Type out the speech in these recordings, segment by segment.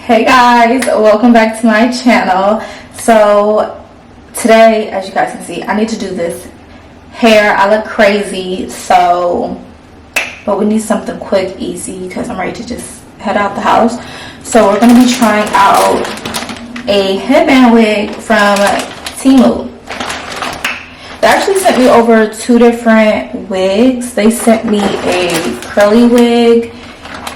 Hey guys, welcome back to my channel. So today, as you guys can see, I need to do this hair. I look crazy, but we need something quick, easy, because I'm ready to just head out the house. So we're going to be trying out a headband wig from Temu. They actually sent me over 2 different wigs. They sent me a curly wig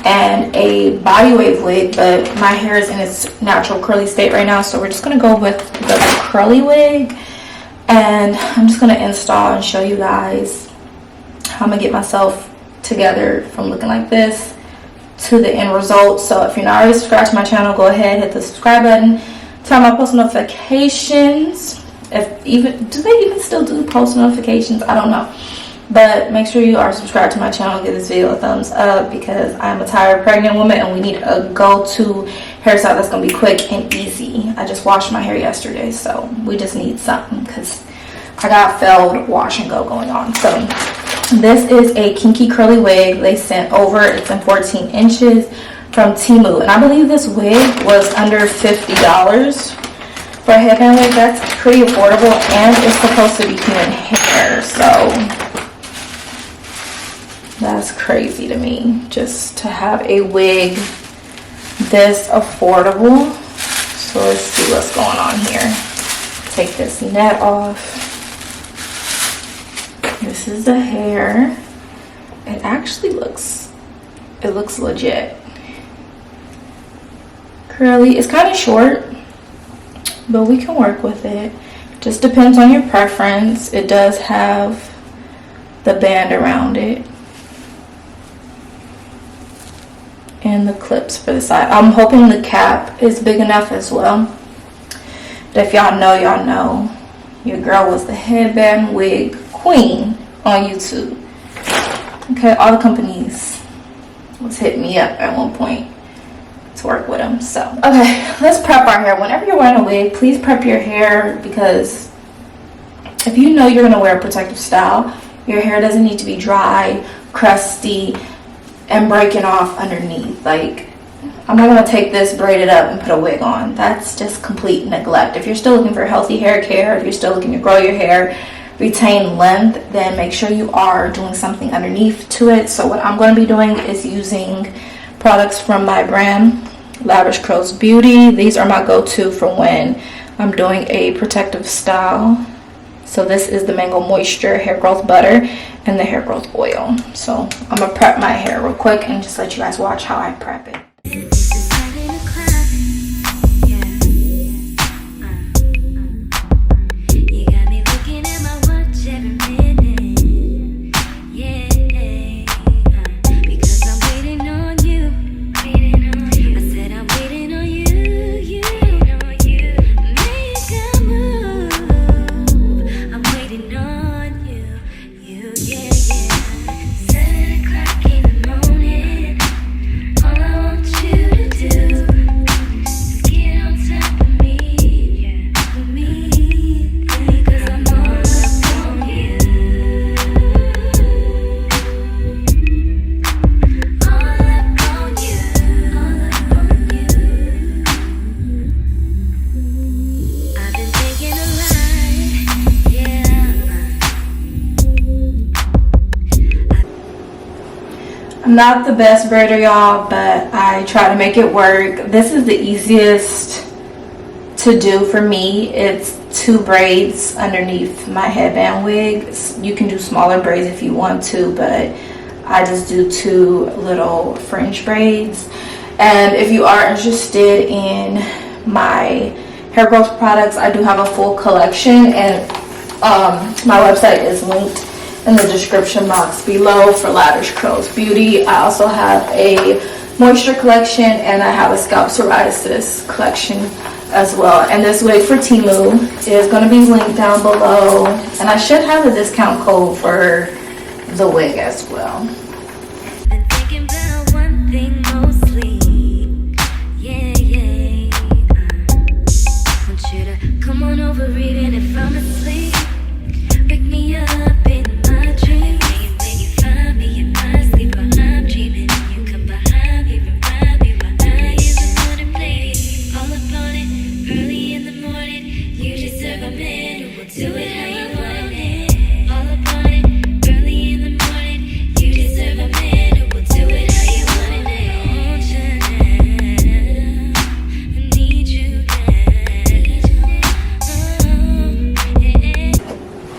and a body wave wig, but my hair is in its natural curly state right now, so we're just going to go with the curly wig, and I'm just going to install and show you guys how I'm going to get myself together from looking like this to the end result. So if you're not already subscribed to my channel, go ahead, hit the subscribe button, turn on my post notifications. Do they even still do post notifications? I don't know. But make sure you are subscribed to my channel. Give this video a thumbs up because I'm a tired pregnant woman and we need a go-to hairstyle that's going to be quick and easy. I just washed my hair yesterday, so we just need something because I got failed wash and go going on. So this is a kinky curly wig they sent over. It's in 14 inches from Temu. And I believe this wig was under $50 for a headband wig. That's pretty affordable, and it's supposed to be human hair, so that's crazy to me, just to have a wig this affordable. So let's see what's going on here. Take this net off. This is the hair. It actually looks legit. Curly. It's kind of short, but we can work with it. Just depends on your preference. It does have the band around it and the clips for the side. I'm hoping the cap is big enough as well. But if y'all know, y'all know. Your girl was the headband wig queen on YouTube. Okay, all the companies was hitting me up at one point to work with them. So, okay, let's prep our hair. Whenever you're wearing a wig, please prep your hair, because if you know you're gonna wear a protective style, your hair doesn't need to be dry, crusty, and breaking off underneath. Like, I'm not gonna take this, braid it up, and put a wig on. That's just complete neglect. If you're still looking for healthy hair care, if you're still looking to grow your hair, retain length, then make sure you are doing something underneath to it. So what I'm going to be doing is using products from my brand, Lavish Curls Beauty. These are my go-to for when I'm doing a protective style. So this is the Mango Moisture Hair Growth Butter and the Hair Growth Oil. So I'm going to prep my hair real quick and just let you guys watch how I prep it. I'm not the best braider, y'all, but I try to make it work. This is the easiest to do for me. It's 2 braids underneath my headband wigs. You can do smaller braids if you want to, but I just do 2 little fringe braids. And if you are interested in my hair growth products, I do have a full collection, and my website is linked in the description box below for Lavish Curls Beauty. I also have a moisture collection, and I have a scalp psoriasis collection as well. And this wig for Temu is going to be linked down below, and I should have a discount code for the wig as well. Been thinking about one thing mostly. Want you to come on over even if I'm asleep. Wake me up in my dreams. When you find me in my sleep while I'm dreaming, you come behind me, remind me why I am the one to play.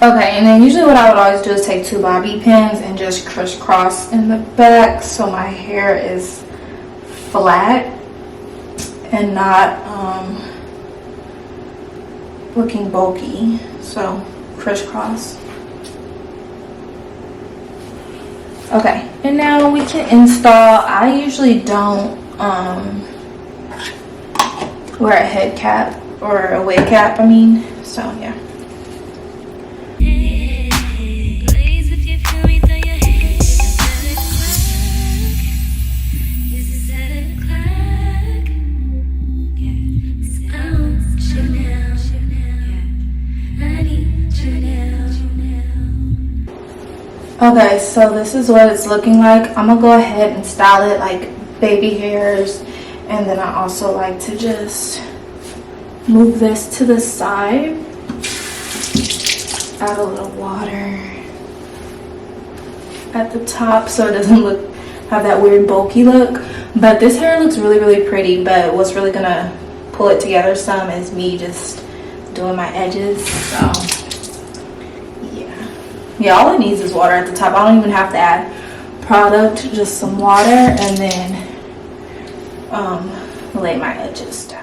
Okay, and then usually what I would always do is take 2 bobby pins and just crisscross in the back so my hair is flat and not looking bulky. So crisscross. Okay, and now we can install. I usually don't wear a head cap or a wig cap, I mean, so yeah. Okay, so this is what it's looking like. I'm gonna go ahead and style it like baby hairs, and then I also like to just move this to the side, add a little water at the top so it doesn't have that weird bulky look. But this hair looks really pretty, but what's really gonna pull it together some is me just doing my edges. So yeah, all it needs is water at the top. I don't even have to add product, just some water, and then lay my edges down.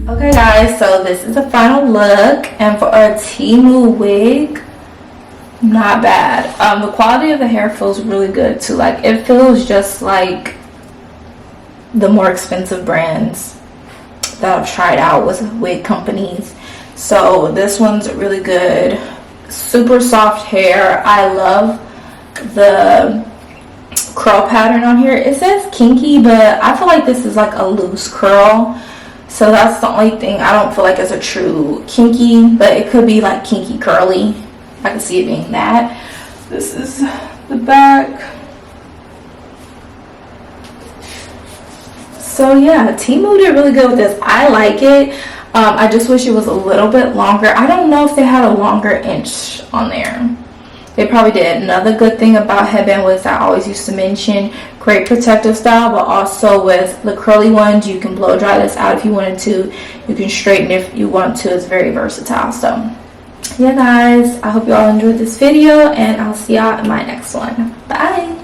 Okay guys, so this is the final look, and for a Temu wig, not bad. The quality of the hair feels really good too. Like, it feels just like the more expensive brands that I've tried out with wig companies. So this one's really good. Super soft hair. I love the curl pattern on here. It says kinky, but I feel like this is like a loose curl. So that's the only thing I don't feel like is a true kinky, but it could be like kinky curly. I can see it being that. This is the back. So yeah, Temu did really good with this. I like it. I just wish it was a little bit longer. I don't know if they had a longer inch on there. They probably did. Another good thing about headband wigs I always used to mention, great protective style, but also with the curly ones, you can blow dry this out if you wanted to. You can straighten if you want to. It's very versatile. So yeah guys, I hope you all enjoyed this video, and I'll see y'all in my next one. Bye.